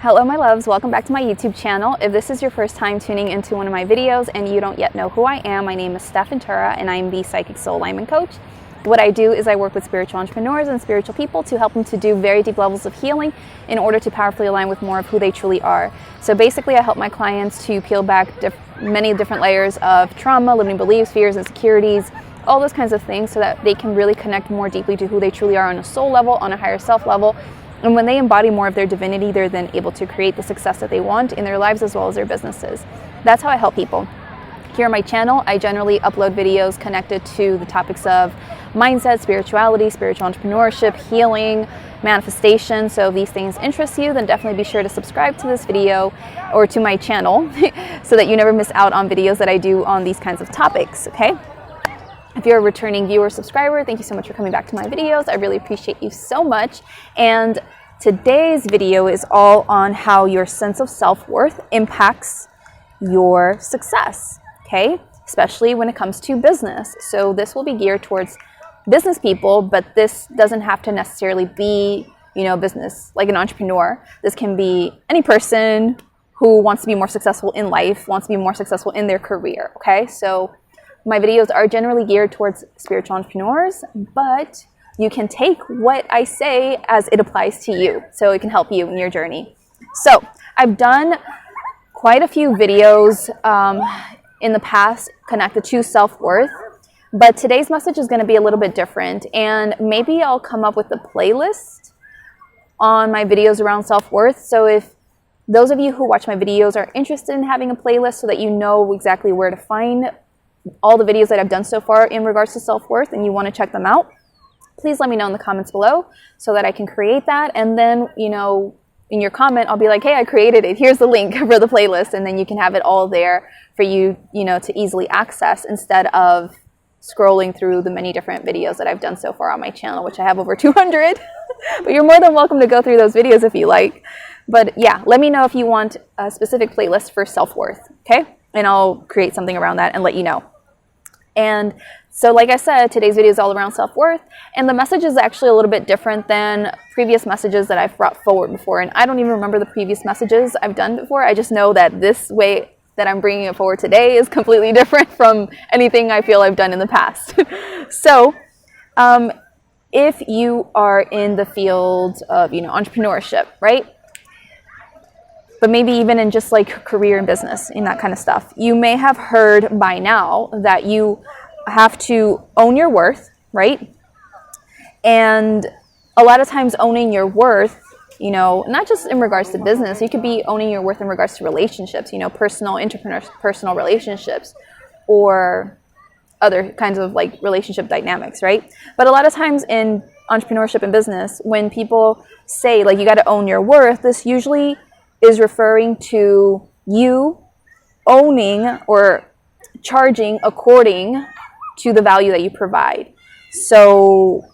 Hello my loves, welcome back to my YouTube channel. If this is your first time tuning into one of my videos and you don't yet know who I am, my name is Stef and I am the Psychic Soul Alignment Coach. What I do is I work with spiritual entrepreneurs and spiritual people to help them to do very deep levels of healing in order to powerfully align with more of who they truly are. So basically I help my clients to peel back many different layers of trauma, limiting beliefs, fears, insecurities, all those kinds of things so that they can really connect more deeply to who they truly are on a soul level, on a higher self level. And when they embody more of their divinity, they're then able to create the success that they want in their lives as well as their businesses. That's how I help people. Here on my channel, I generally upload videos connected to the topics of mindset, spirituality, spiritual entrepreneurship, healing, manifestation. So if these things interest you, then definitely be sure to subscribe to this video or to my channel so that you never miss out on videos that I do on these kinds of topics, okay? If you're a returning viewer or subscriber, thank you so much for coming back to my videos. I really appreciate you so much. And today's video is all on how your sense of self-worth impacts your success, okay? Especially when it comes to business. So this will be geared towards business people, but this doesn't have to necessarily be, business, like an entrepreneur. This can be any person who wants to be more successful in life, wants to be more successful in their career, okay? So my videos are generally geared towards spiritual entrepreneurs, but you can take what I say as it applies to you, so it can help you in your journey. So I've done quite a few videos in the past connected to self-worth, but today's message is going to be a little bit different, and maybe I'll come up with a playlist on my videos around self-worth. So if those of you who watch my videos are interested in having a playlist so that you know exactly where to find all the videos that I've done so far in regards to self-worth and you want to check them out, please let me know in the comments below so that I can create that. And then, in your comment, I'll be like, hey, I created it. Here's the link for the playlist. And then you can have it all there for you, to easily access instead of scrolling through the many different videos that I've done so far on my channel, which I have over 200. But you're more than welcome to go through those videos if you like. But yeah, let me know if you want a specific playlist for self-worth, okay? And I'll create something around that and let you know. And so like I said, today's video is all around self-worth, and the message is actually a little bit different than previous messages that I've brought forward before. And I don't even remember the previous messages I've done before. I just know that this way that I'm bringing it forward today is completely different from anything I feel I've done in the past. So if you are in the field of, entrepreneurship, right? But maybe even in just like career and business and that kind of stuff, you may have heard by now that you have to own your worth, right? And a lot of times owning your worth, not just in regards to business, you could be owning your worth in regards to relationships, personal, interpersonal relationships, or other kinds of like relationship dynamics, right? But a lot of times in entrepreneurship and business, when people say like you got to own your worth, this usually is referring to you owning or charging according to the value that you provide. So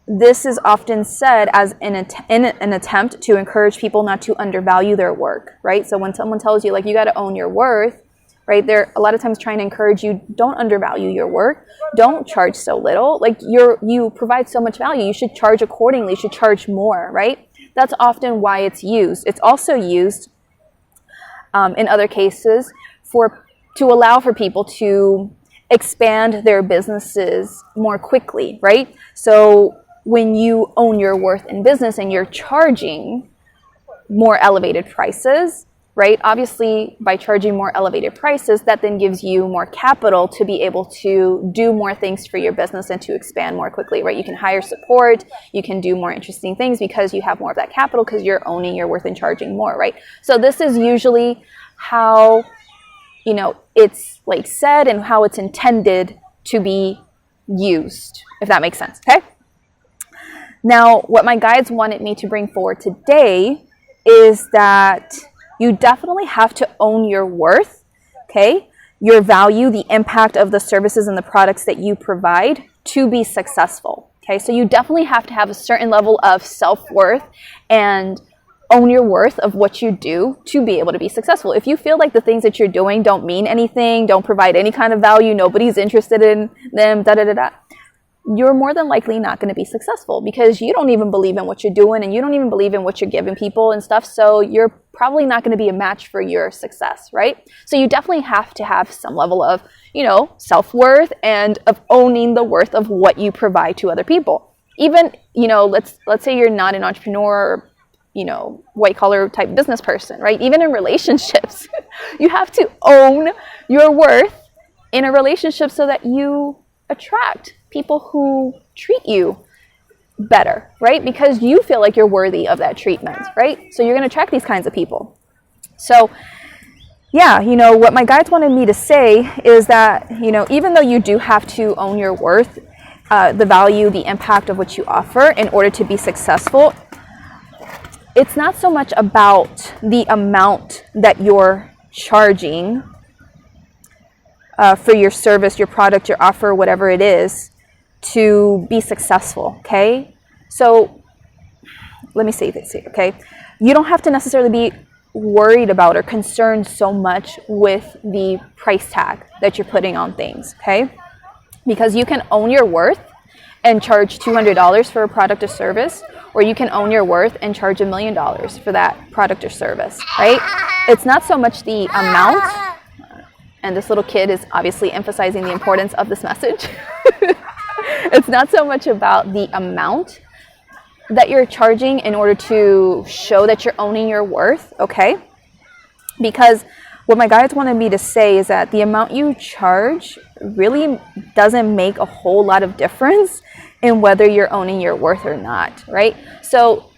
this is often said as in an attempt to encourage people not to undervalue their work, right? So when someone tells you like you got to own your worth, right, they're a lot of times trying to encourage you, don't undervalue your work, don't charge so little, like you provide so much value, you should charge accordingly, you should charge more, right? That's often why it's used. It's also used in other cases to allow for people to expand their businesses more quickly, right? So when you own your worth in business and you're charging more elevated prices, right? Obviously, by charging more elevated prices, that then gives you more capital to be able to do more things for your business and to expand more quickly, right? You can hire support, you can do more interesting things because you have more of that capital because you're owning your worth and charging more, right? So this is usually how, it's like said and how it's intended to be used, if that makes sense, okay? Now, what my guides wanted me to bring forward today is that you definitely have to own your worth, okay? Your value, the impact of the services and the products that you provide to be successful, okay? So you definitely have to have a certain level of self-worth and own your worth of what you do to be able to be successful. If you feel like the things that you're doing don't mean anything, don't provide any kind of value, nobody's interested in them, you're more than likely not going to be successful because you don't even believe in what you're doing and you don't even believe in what you're giving people and stuff. So you're probably not going to be a match for your success, right? So you definitely have to have some level of, self-worth and of owning the worth of what you provide to other people. Even, let's say you're not an entrepreneur or, white collar type business person, right? Even in relationships, you have to own your worth in a relationship so that you attract people who treat you better, right? Because you feel like you're worthy of that treatment, right? So you're going to attract these kinds of people. So yeah, what my guides wanted me to say is that, even though you do have to own your worth, the value, the impact of what you offer in order to be successful, it's not so much about the amount that you're charging for your service, your product, your offer, whatever it is, to be successful, okay? So let me say this, okay? You don't have to necessarily be worried about or concerned so much with the price tag that you're putting on things, okay? Because you can own your worth and charge $200 for a product or service, or you can own your worth and charge $1 million for that product or service, right? It's not so much the amount, and this little kid is obviously emphasizing the importance of this message. It's not so much about the amount that you're charging in order to show that you're owning your worth, okay? Because what my guides wanted me to say is that the amount you charge really doesn't make a whole lot of difference in whether you're owning your worth or not, right? So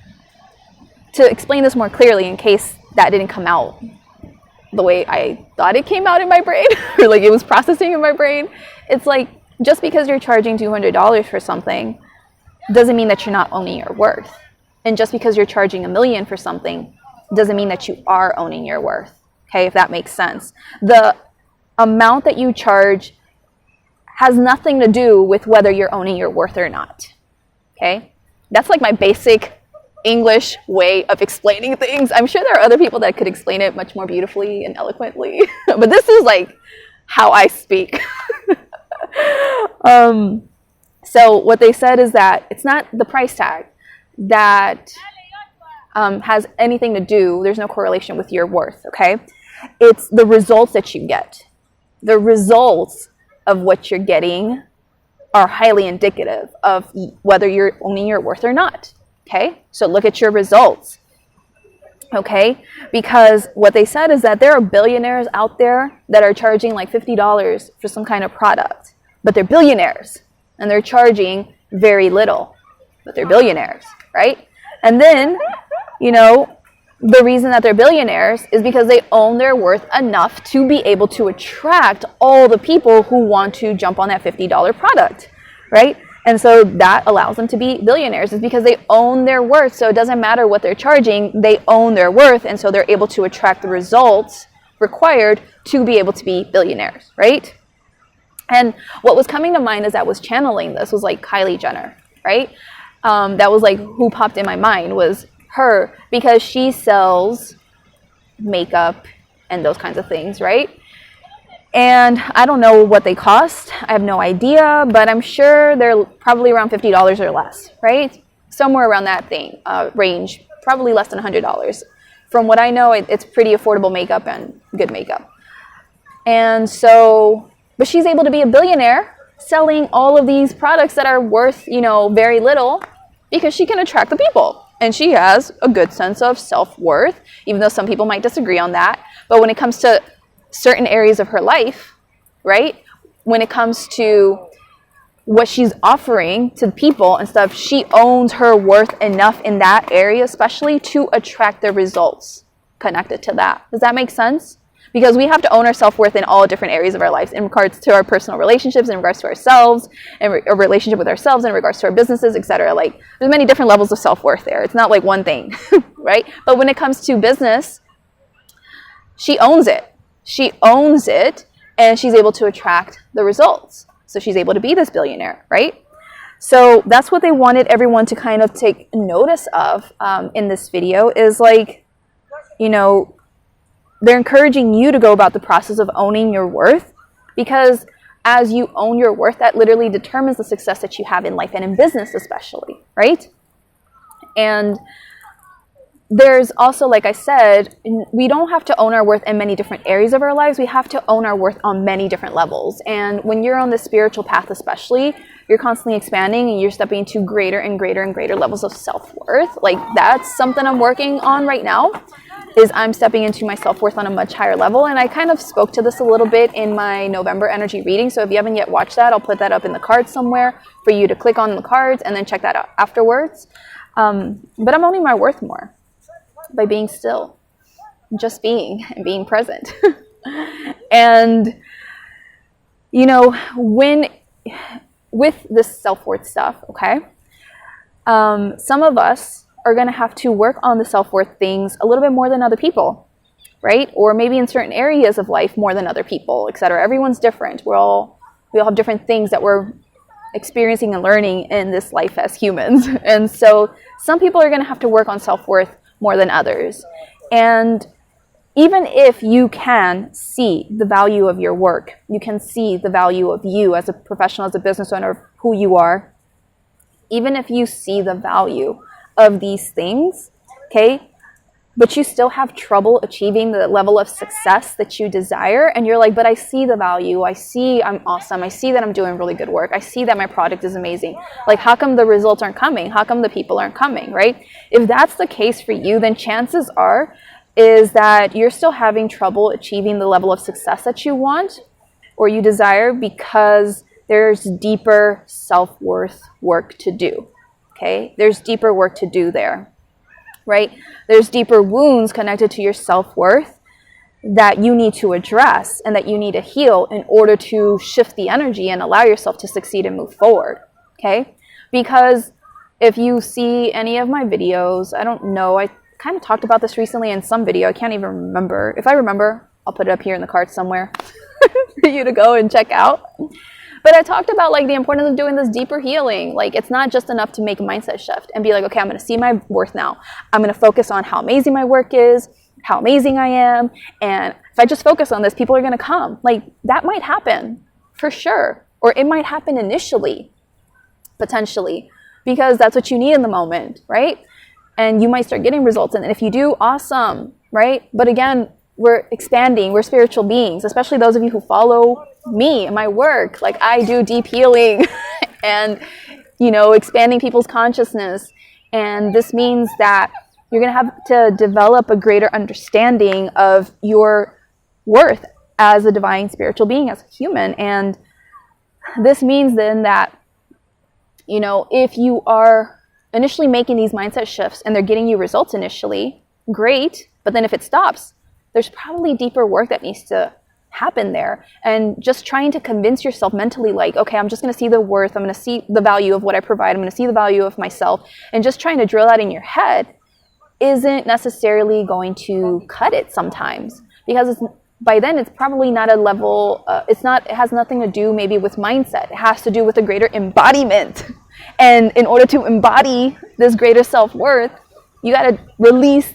to explain this more clearly, in case that didn't come out the way I thought it came out in my brain, or like it was processing in my brain, it's like, just because you're charging $200 for something doesn't mean that you're not owning your worth. And just because you're charging $1 million for something doesn't mean that you are owning your worth. Okay, if that makes sense. The amount that you charge has nothing to do with whether you're owning your worth or not. Okay? That's like my basic English way of explaining things. I'm sure there are other people that could explain it much more beautifully and eloquently, but this is like how I speak. So what they said is that it's not the price tag that has anything to do, there's no correlation with your worth, okay? It's the results that you get. The results of what you're getting are highly indicative of whether you're owning your worth or not, okay? So look at your results, okay? Because what they said is that there are billionaires out there that are charging like $50 for some kind of product, but they're billionaires and they're charging very little, but they're billionaires, right? And then, the reason that they're billionaires is because they own their worth enough to be able to attract all the people who want to jump on that $50 product, right? And so that allows them to be billionaires, is because they own their worth. So it doesn't matter what they're charging, they own their worth, and so they're able to attract the results required to be able to be billionaires, right? And what was coming to mind as I was channeling this was like Kylie Jenner, right? That was like who popped in my mind was her, because she sells makeup and those kinds of things, right? And I don't know what they cost. I have no idea, but I'm sure they're probably around $50 or less, right? Somewhere around that thing, range, probably less than $100. From what I know, it's pretty affordable makeup and good makeup. And so, but she's able to be a billionaire selling all of these products that are worth, very little, because she can attract the people. And she has a good sense of self-worth, even though some people might disagree on that. But when it comes to certain areas of her life, right? When it comes to what she's offering to people and stuff, she owns her worth enough in that area, especially to attract the results connected to that. Does that make sense? Because we have to own our self-worth in all different areas of our lives, in regards to our personal relationships, in regards to ourselves, and a relationship with ourselves, in regards to our businesses, etc. Like, there's many different levels of self-worth there. It's not like one thing, right? But when it comes to business, she owns it. She owns it, and she's able to attract the results. So she's able to be this billionaire, right? So that's what they wanted everyone to kind of take notice of in this video, is like, they're encouraging you to go about the process of owning your worth, because as you own your worth, that literally determines the success that you have in life and in business especially, right? And there's also, like I said, we don't have to own our worth in many different areas of our lives. We have to own our worth on many different levels. And when you're on the spiritual path especially, you're constantly expanding and you're stepping into greater and greater and greater levels of self-worth. Like, that's something I'm working on right now, is I'm stepping into my self-worth on a much higher level. And I kind of spoke to this a little bit in my November energy reading. So if you haven't yet watched that, I'll put that up in the cards somewhere for you to click on the cards and then check that out afterwards. But I'm owning my worth more by being still, just being and being present. And, you know, with this self-worth stuff, okay, some of us are going to have to work on the self-worth things a little bit more than other people, right? Or maybe in certain areas of life more than other people, etc. Everyone's different. We all have different things that we're experiencing and learning in this life as humans. And so some people are going to have to work on self-worth more than others. And even if you can see the value of your work, you can see the value of you as a professional, as a business owner, who you are, even if you see the value of these things, okay, but you still have trouble achieving the level of success that you desire, and you're like, but I see the value, I see I'm awesome, I see that I'm doing really good work, I see that my product is amazing, like, how come the results aren't coming? How come the people aren't coming, right? If that's the case for you, then chances are is that you're still having trouble achieving the level of success that you want or you desire, because there's deeper self-worth work to do, okay? There's deeper work to do there, right? There's deeper wounds connected to your self-worth that you need to address and that you need to heal in order to shift the energy and allow yourself to succeed and move forward, okay? Because if you see any of my videos, I don't know, I kind of talked about this recently in some video, I can't even remember. If I remember, I'll put it up here in the cards somewhere for you to go and check out. But I talked about, like, the importance of doing this deeper healing. Like, it's not just enough to make a mindset shift and be like, okay, I'm going to see my worth now. I'm going to focus on how amazing my work is, how amazing I am. And if I just focus on this, people are going to come. Like, that might happen for sure. Or it might happen initially, potentially, because that's what you need in the moment, right? And you might start getting results. And if you do, awesome, right? But again, we're expanding. We're spiritual beings, especially those of you who follow me and my work. Like, I do deep healing and, you know, expanding people's consciousness. And this means that you're going to have to develop a greater understanding of your worth as a divine spiritual being, as a human. And this means then that, you know, if you are initially making these mindset shifts and they're getting you results initially, great. But then if it stops, there's probably deeper work that needs to happen there. And just trying to convince yourself mentally, like, okay, I'm just going to see the worth, I'm going to see the value of what I provide, I'm going to see the value of myself, and just trying to drill that in your head isn't necessarily going to cut it sometimes, because by then it's probably not a level, it has nothing to do maybe with mindset. It has to do with a greater embodiment. And in order to embody this greater self-worth, you got to release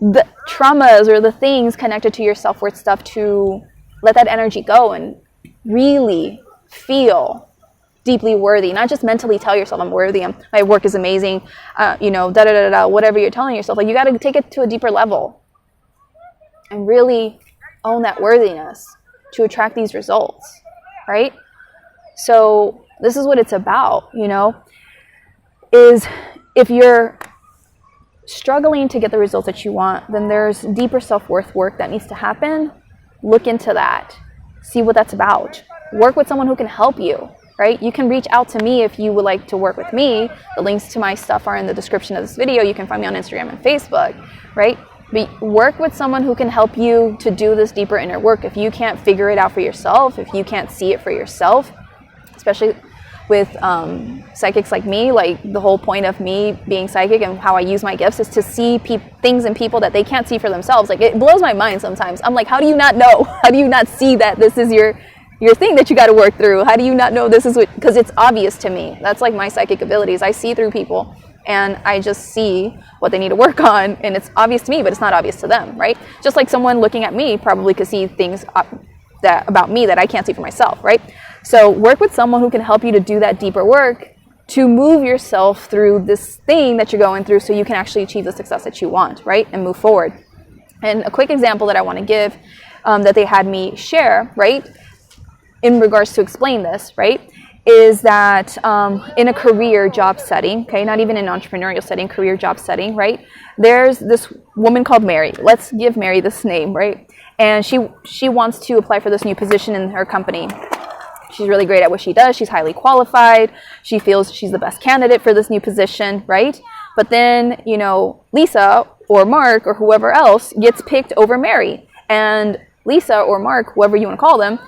the traumas or the things connected to your self-worth stuff, to let that energy go and really feel deeply worthy. Not just mentally tell yourself, I'm worthy, my work is amazing, you know, whatever you're telling yourself. Like, you got to take it to a deeper level and really own that worthiness to attract these results, right? So this is what it's about, you know, is if you're struggling to get the results that you want, then there's deeper self-worth work that needs to happen. Look into that. See what that's about. Work with someone who can help you, right? You can reach out to me if you would like to work with me. The links to my stuff are in the description of this video. You can find me on Instagram and Facebook, right? But work with someone who can help you to do this deeper inner work. If you can't figure it out for yourself, if you can't see it for yourself, especially with psychics like me, like the whole point of me being psychic and how I use my gifts is to see things in people that they can't see for themselves. Like, it blows my mind sometimes. I'm like, how do you not know? How do you not see that this is your thing that you got to work through? How do you not know this is what, because it's obvious to me. That's like my psychic abilities. I see through people and I just see what they need to work on, and it's obvious to me, but it's not obvious to them, right? Just like someone looking at me probably could see things about me that I can't see for myself, right? So work with someone who can help you to do that deeper work to move yourself through this thing that you're going through so you can actually achieve the success that you want, right? And move forward. And a quick example that I want to give that they had me share, right, in regards to explain this, right, is that in a career job setting, okay, not even an entrepreneurial setting, career job setting, right, there's this woman called Mary. Let's give Mary this name, right? And she wants to apply for this new position in her company. She's really great at what she does. She's highly qualified. She feels she's the best candidate for this new position, right? But then, you know, Lisa or Mark or whoever else gets picked over Mary. And Lisa or Mark, whoever you want to call them,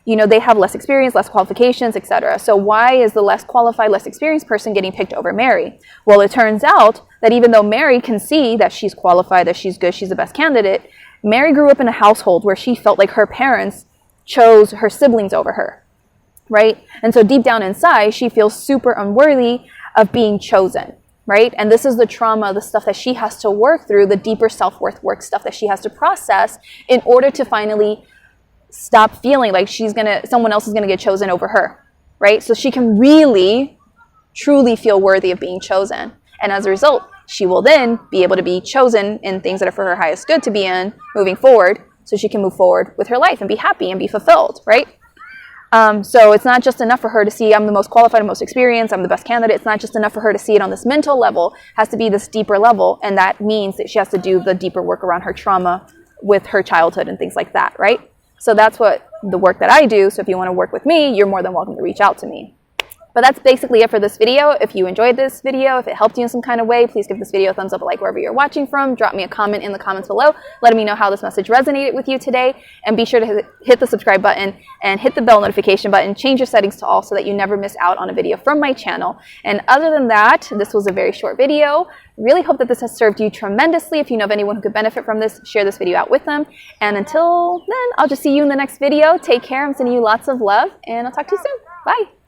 you know, they have less experience, less qualifications, etc. So why is the less qualified, less experienced person getting picked over Mary? Well, it turns out that even though Mary can see that she's qualified, that she's good, she's the best candidate, Mary grew up in a household where she felt like her parents chose her siblings over her, right? And so deep down inside, she feels super unworthy of being chosen, right? And this is the trauma, the stuff that she has to work through, the deeper self-worth work stuff that she has to process in order to finally stop feeling like someone else is gonna get chosen over her, right? So she can really, truly feel worthy of being chosen. And as a result, she will then be able to be chosen in things that are for her highest good to be in moving forward, so she can move forward with her life and be happy and be fulfilled, right? So it's not just enough for her to see I'm the most qualified and most experienced, I'm the best candidate. It's not just enough for her to see it on this mental level. It has to be this deeper level, and that means that she has to do the deeper work around her trauma with her childhood and things like that, right? So that's what the work that I do. So if you want to work with me, you're more than welcome to reach out to me. But that's basically it for this video. If you enjoyed this video, if it helped you in some kind of way, please give this video a thumbs up, a like wherever you're watching from. Drop me a comment in the comments below, letting me know how this message resonated with you today. And be sure to hit the subscribe button and hit the bell notification button. Change your settings to all so that you never miss out on a video from my channel. And other than that, this was a very short video. Really hope that this has served you tremendously. If you know of anyone who could benefit from this, share this video out with them. And until then, I'll just see you in the next video. Take care. I'm sending you lots of love, and I'll talk to you soon. Bye.